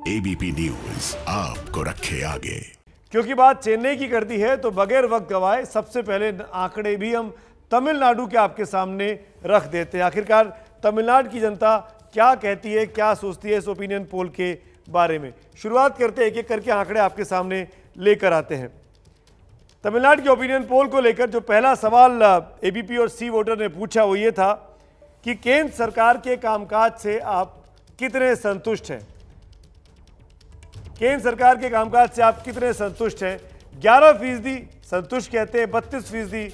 ABP news आपको रखे आगे। क्योंकि बात चेन्नई की कर दी है तो बगैर वक्त गवाए सबसे पहले आंकड़े भी हम तमिलनाडु के आपके सामने रख देते हैं। आखिरकार तमिलनाडु की जनता क्या कहती है, क्या सोचती है इस ओपिनियन पोल के बारे में। शुरुआत करते हैं, एक एक करके आंकड़े आपके सामने लेकर आते हैं। तमिलनाडु के ओपिनियन पोल को लेकर जो पहला सवाल एबीपी और सी वोटर ने पूछा वो ये था कि केंद्र सरकार के कामकाज से आप कितने संतुष्ट हैं। केंद्र सरकार के कामकाज से आप कितने संतुष्ट हैं। 11% संतुष्ट कहते हैं, 32%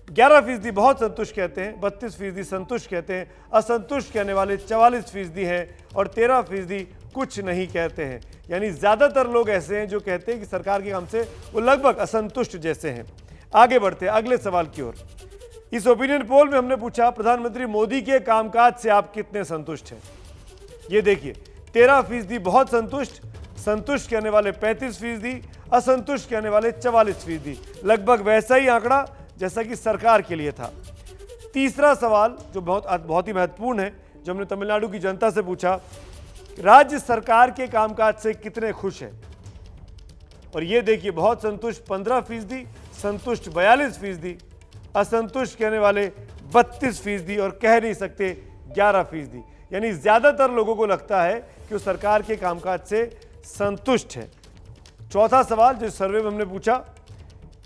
11% बहुत संतुष्ट कहते हैं, 32% संतुष्ट कहते हैं, असंतुष्ट कहने वाले 44% हैं और 13% कुछ नहीं कहते हैं। यानी ज़्यादातर लोग ऐसे हैं जो कहते हैं कि सरकार के काम से वो लगभग असंतुष्ट जैसे हैं। आगे बढ़ते हैं अगले सवाल की ओर। इस ओपिनियन पोल में हमने पूछा प्रधानमंत्री मोदी के कामकाज से आप कितने संतुष्ट हैं। ये देखिए 13% बहुत संतुष्ट, संतुष्ट कहने वाले 35%, असंतुष्ट कहने वाले 44%, लगभग वैसा ही आंकड़ा जैसा कि सरकार के लिए था। तीसरा सवाल जो बहुत ही महत्वपूर्ण है, जो हमने तमिलनाडु की जनता से पूछा, राज्य सरकार के कामकाज से कितने खुश हैं। और ये देखिए बहुत संतुष्ट 15%, संतुष्ट 42%, असंतुष्ट कहने वाले 32% और कह नहीं सकते 11%। यानी ज्यादातर लोगों को लगता है कि वो सरकार के कामकाज से संतुष्ट है। चौथा सवाल जो सर्वे में हमने पूछा,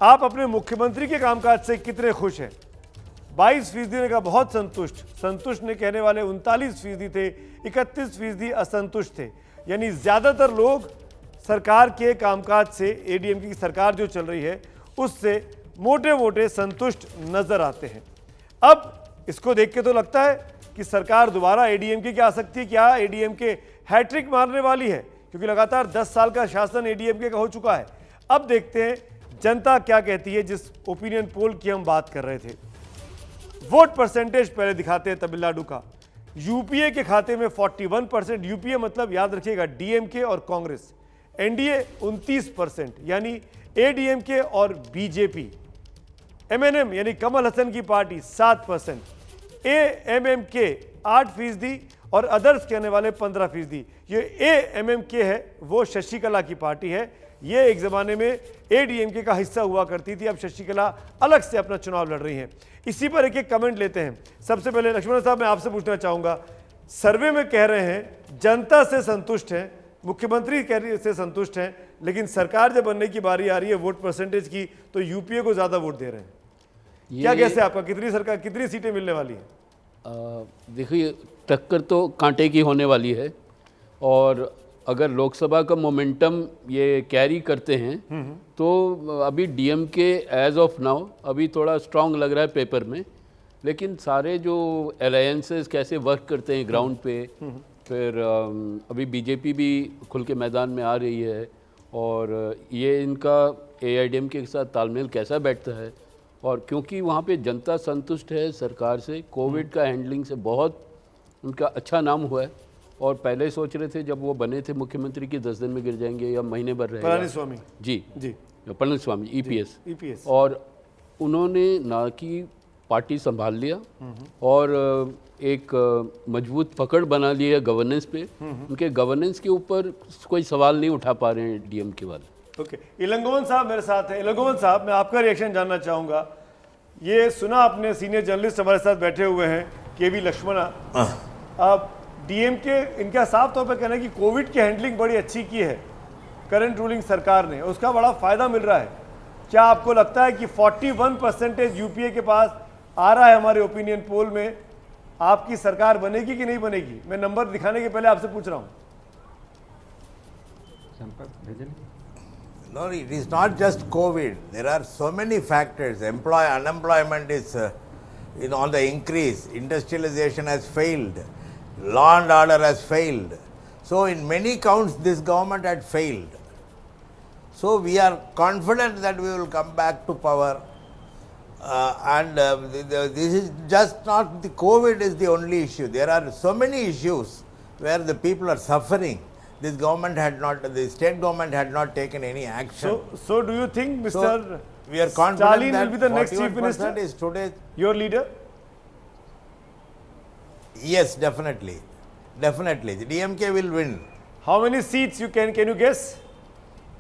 आप अपने मुख्यमंत्री के कामकाज से कितने खुश हैं। 22% ने कहा बहुत संतुष्ट, संतुष्ट ने कहने वाले 39% थे, 31% असंतुष्ट थे। यानी ज्यादातर लोग सरकार के कामकाज से, एडीएमके की सरकार जो चल रही है उससे मोटे मोटे संतुष्ट नजर आते हैं। अब इसको देख के तो लगता है कि सरकार दोबारा एडीएमके की आ सकती है। क्या एडीएमके हैट्रिक मारने वाली है, क्योंकि लगातार 10 साल का शासन एडीएमके का हो चुका है। अब देखते हैं जनता क्या कहती है। जिस ओपिनियन पोल की हम बात कर रहे थे, वोट परसेंटेज पहले दिखाते हैं तमिलनाडु का। यूपीए के खाते में 41%, यूपीए मतलब याद रखिएगा डीएमके और कांग्रेस, एनडीए 29%, यानी एडीएमके और बीजेपी, एमएनएम यानी कमल हसन की पार्टी 7%, एएमएमके 8% और अदर्स कहने वाले 15%। ये एएमएमके है वो शशिकला की पार्टी है। ये एक ज़माने में एडीएमके का हिस्सा हुआ करती थी, अब शशिकला अलग से अपना चुनाव लड़ रही हैं। इसी पर एक एक कमेंट लेते हैं। सबसे पहले लक्ष्मण साहब मैं आपसे पूछना चाहूँगा, सर्वे में कह रहे हैं जनता से संतुष्ट हैं, मुख्यमंत्री से संतुष्ट हैं, लेकिन सरकार जब बनने की बारी आ रही है वोट परसेंटेज की तो यूपीए को ज़्यादा वोट दे रहे हैं। क्या कैसे आपका कितनी सीटें मिलने वाली हैं। देखिए टक्कर तो कांटे की होने वाली है, और अगर लोकसभा का मोमेंटम ये कैरी करते हैं तो अभी डीएमके एज ऑफ नाउ अभी थोड़ा स्ट्रांग लग रहा है पेपर में, लेकिन सारे जो अलायंसेस कैसे वर्क करते हैं ग्राउंड पे, फिर अभी बीजेपी भी खुल के मैदान में आ रही है, और ये इनका एआईडीएमके के साथ तालमेल कैसा बैठता है। और क्योंकि वहाँ पे जनता संतुष्ट है सरकार से, कोविड का हैंडलिंग से बहुत उनका अच्छा नाम हुआ है, और पहले सोच रहे थे जब वो बने थे मुख्यमंत्री की 10 दिन में गिर जाएंगे या महीने भर रहेगा। पलानीस्वामी जी पलानीस्वामी ईपीएस, और उन्होंने ना कि पार्टी संभाल लिया और एक मजबूत पकड़ बना ली है गवर्नेंस पे। उनके गवर्नेंस के ऊपर कोई सवाल नहीं उठा पा रहे हैं डीएमके वाले। ओके, इलंगोवन साहब मेरे साथ हैं। इलंगोवन साहब मैं आपका रिएक्शन जानना चाहूँगा। ये सुना आपने, सीनियर जर्नलिस्ट हमारे साथ बैठे हुए हैं केवी लक्ष्मणा। अब डीएमके इनका साफ तौर पर कहना है कि कोविड की हैंडलिंग बड़ी अच्छी की है करंट रूलिंग सरकार ने, उसका बड़ा फायदा मिल रहा है। क्या आपको लगता है कि 41% यूपीए के पास आ रहा है हमारे ओपिनियन पोल में, आपकी सरकार बनेगी कि नहीं बनेगी? मैं नंबर दिखाने के पहले आपसे पूछ रहा हूँ। No, it is not just COVID. There are so many factors. Unemployment is on the increase. Industrialization has failed. Law and order has failed. So in many counts this government had failed. So we are confident that we will come back to power. This is just not the COVID is the only issue. There are so many issues where the people are suffering. This government had not, the state government had not taken any action. So do you think Mr. We are confident Stalin that will be the next chief minister? Is today your leader? Yes, definitely. Definitely. The DMK will win. How many seats you can you guess?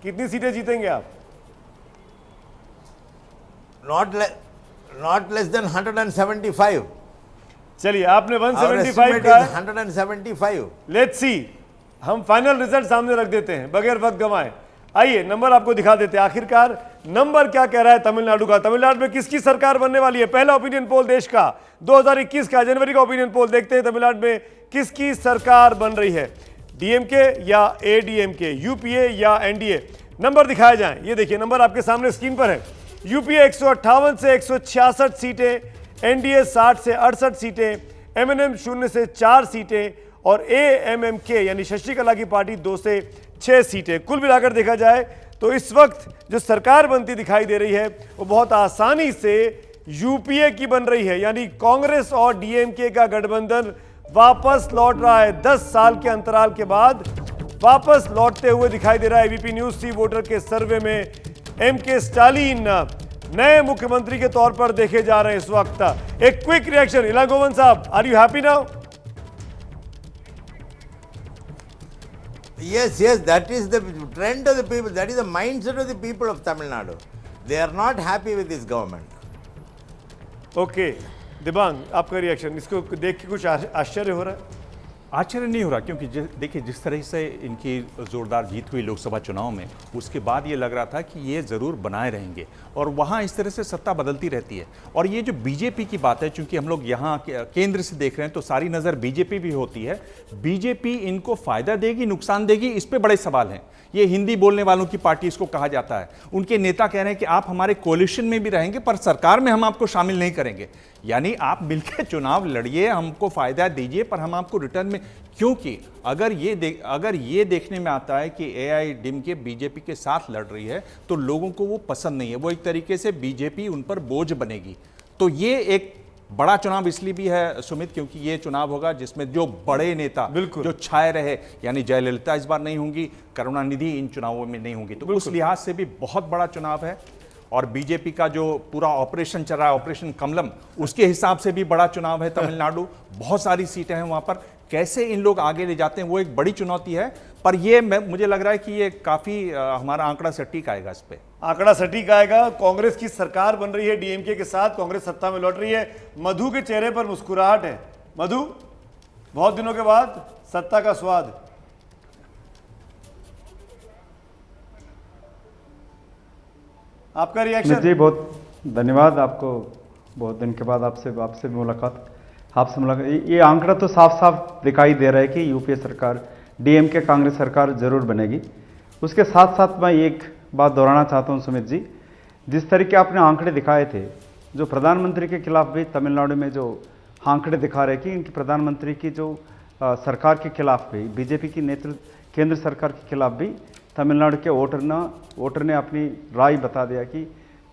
कितनी सीटें जीतेंगे आप? Not less than 175. चलिए, आपने Our 175 estimate का is है। 175. Let's see, हम final result सामने रख देते हैं बगैर वक्त गंवाए। आइए नंबर आपको दिखा देते हैं। आखिरकार नंबर क्या कह रहा है तमिलनाडु का? तमिलनाडु में किसकी सरकार बनने वाली है? पहला ओपिनियन पोल देश का 2021 का जनवरी का ओपिनियन पोल। देखते हैं तमिलनाडु में किसकी सरकार बन रही है, डीएमके या एडीएमके, यूपीए या एनडीए। नंबर दिखाए जाएं। ये देखिए नंबर आपके सामने स्क्रीन पर है। यूपीए 158 से 166 सीटें, एनडीए 60 से 68 सीटें, एमएनएम 0 से 4 सीटें और एएमएमके यानी शशिकला की पार्टी 2 से 6 सीटें। कुल मिलाकर देखा जाए तो इस वक्त जो सरकार बनती दिखाई दे रही है वो बहुत आसानी से यूपीए की बन रही है, यानी कांग्रेस और डीएमके का गठबंधन वापस लौट रहा है। 10 साल के अंतराल के बाद वापस लौटते हुए दिखाई दे रहा है। एबीपी न्यूज सी वोटर के सर्वे में एमके स्टालिन नए मुख्यमंत्री के तौर पर देखे जा रहे हैं इस वक्त। एक क्विक रिएक्शन इलागोवन साहब, are you happy now? Yes, that is the trend of the people. That is the mindset of the people of Tamil Nadu. They are not happy with this government. Okay Dibang, आपका reaction इसको देख के कुछ आश्चर्य हो रहा है? आश्चर्य नहीं हो रहा, क्योंकि देखिए जिस तरह से इनकी जोरदार जीत हुई लोकसभा चुनाव में, उसके बाद ये लग रहा था कि ये ज़रूर बनाए रहेंगे और वहाँ इस तरह से सत्ता बदलती रहती है। और ये जो बीजेपी की बात है, चूंकि हम लोग यहाँ केंद्र से देख रहे हैं तो सारी नज़र बीजेपी भी होती है। बीजेपी इनको फ़ायदा देगी, नुकसान देगी, इस पर बड़े सवाल हैं। ये हिंदी बोलने वालों की पार्टी इसको कहा जाता है। उनके नेता कह रहे हैं कि आप हमारे कोलिशन में भी रहेंगे पर सरकार में हम आपको शामिल नहीं करेंगे, यानी आप मिलकर चुनाव लड़िए, हमको फायदा दीजिए पर हम आपको रिटर्न में। क्योंकि अगर ये देखने में आता है कि एआईएडीएमके बीजेपी के साथ लड़ रही है तो लोगों को वो पसंद नहीं है, वो एक तरीके से बीजेपी उन पर बोझ बनेगी। तो ये एक बड़ा चुनाव इसलिए भी है सुमित, क्योंकि ये चुनाव होगा जिसमें जो बड़े नेता जो छाए रहे, यानी जयललिता इस बार नहीं होंगी, करुणानिधि इन चुनावों में नहीं होंगी, तो उस लिहाज से भी बहुत बड़ा चुनाव है। और बीजेपी का जो पूरा ऑपरेशन चल रहा है, ऑपरेशन कमलम, उसके हिसाब से भी बड़ा चुनाव है तमिलनाडु। बहुत सारी सीटें हैं वहां पर, कैसे इन लोग आगे ले जाते हैं वो एक बड़ी चुनौती है। पर ये मुझे लग रहा है कि ये काफी हमारा आंकड़ा सटीक आएगा, इस पे आंकड़ा सटीक आएगा। कांग्रेस की सरकार बन रही है डीएमके के साथ, कांग्रेस सत्ता में लौट रही है। मधु के चेहरे पर मुस्कुराहट है। मधु, बहुत दिनों के बाद सत्ता का स्वाद। आपका रिएक्शन? जी बहुत धन्यवाद आपको, बहुत दिन के बाद आपसे मुलाकात। ये आंकड़ा तो साफ साफ दिखाई दे रहा है कि यूपीए सरकार, डीएमके कांग्रेस सरकार जरूर बनेगी। उसके साथ साथ मैं एक बात दोहराना चाहता हूं सुमित जी, जिस तरह के आपने आंकड़े दिखाए थे, जो प्रधानमंत्री के खिलाफ भी तमिलनाडु में जो आंकड़े दिखा रहे कि इनकी प्रधानमंत्री की जो सरकार के खिलाफ भी, बीजेपी की नेतृत्व केंद्र सरकार के खिलाफ भी तमिलनाडु के वोटर ने अपनी राय बता दिया कि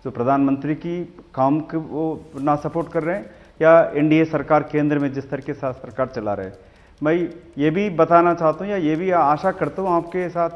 जो प्रधानमंत्री की काम को वो ना सपोर्ट कर रहे हैं या एनडीए सरकार केंद्र में जिस तरह के साथ सरकार चला रहे हैं। मैं ये भी बताना चाहता हूँ या ये भी आशा करता हूँ आपके साथ,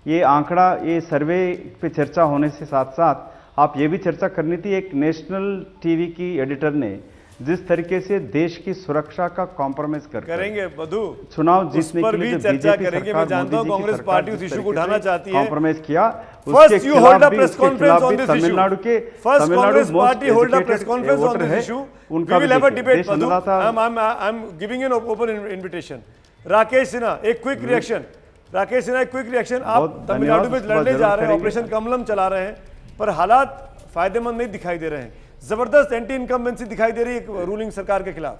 ये आंकड़ा, ये सर्वे पे चर्चा होने से साथ साथ आप ये भी चर्चा करनी थी। एक नेशनल टीवी की एडिटर ने जिस तरीके से देश की सुरक्षा का कॉम्प्रोमाइज करेंगे मधु, चुनाव जीतने के लिए चर्चा करेंगे। मैं जानता हूं कांग्रेस पार्टी उस इशू को उठाना चाहती है, कॉम्प्रोमाइज किया। First you hold a press conference on this issue. Tamil Nadu के first Congress party hold a press conference on this issue. We will have a debate Madhu. I am giving an open invitation. Rakesh Sinha, एक quick reaction. Rakesh Sinha, एक quick reaction. आप तमिलनाडु में लड़ने जा रहे हैं, operation Kamalam चला रहे हैं, पर हालात फायदेमंद नहीं दिखाई दे रहे हैं। जबरदस्त एंटी इनकम्बेंसी दिखाई दे रही है रूलिंग सरकार के खिलाफ।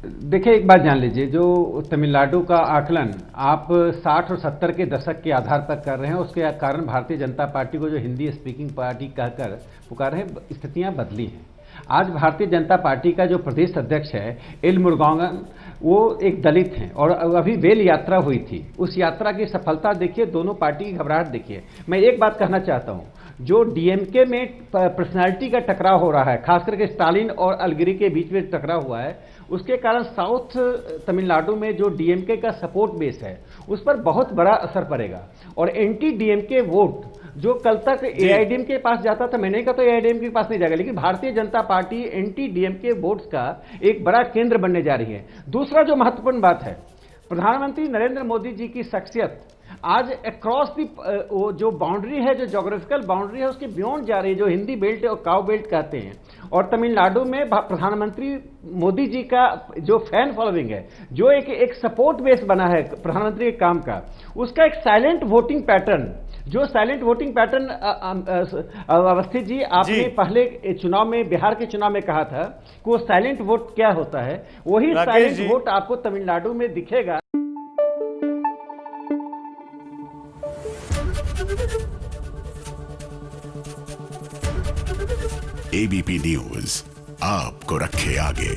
देखिए एक बात जान लीजिए, जो तमिलनाडु का आकलन आप 60 और 70 के दशक के आधार पर कर रहे हैं, उसके कारण भारतीय जनता पार्टी को जो हिंदी स्पीकिंग पार्टी कहकर पुकार रहे हैं, स्थितियां बदली हैं। आज भारतीय जनता पार्टी का जो प्रदेश अध्यक्ष है एल मुरुगान, वो एक दलित हैं और अभी वेल यात्रा हुई थी। उस यात्रा की सफलता देखिए, दोनों पार्टी की घबराहट देखिए। मैं एक बात कहना चाहता हूं, जो डीएमके में पर्सनालिटी का टकराव हो रहा है, खास करके स्टालिन और अलगिरी के बीच में टकराव हुआ है, उसके कारण साउथ तमिलनाडु में जो डीएमके का सपोर्ट बेस है उस पर बहुत बड़ा असर पड़ेगा। और एंटी डीएमके वोट जो कल तक एआईएडीएम के पास जाता था, मैंने कहा तो एआईएडीएम के पास नहीं जाएगा, लेकिन Bharatiya Janata party anti DMK votes का एक बड़ा केंद्र बनने जा रही है। दूसरा जो महत्वपूर्ण बात है, प्रधानमंत्री नरेंद्र मोदी जी की शख्सियत आज अक्रॉस दी वो जो बाउंड्री है, जो जोग्राफिकल बाउंड्री है, उसके बियॉन्ड जा रही है, जो हिंदी बेल्ट और काउ बेल्ट कहते हैं। और तमिलनाडु में प्रधानमंत्री मोदी जी का जो फैन फॉलोइंग है, जो एक सपोर्ट बेस बना है प्रधानमंत्री के काम का, उसका एक साइलेंट वोटिंग पैटर्न, जो silent voting pattern Awasthi ji आपने पहले चुनाव में, बिहार के चुनाव में कहा था कि वो साइलेंट वोट क्या होता है, वही साइलेंट वोट आपको तमिलनाडु में दिखेगा। एबीपी न्यूज आपको रखे आगे।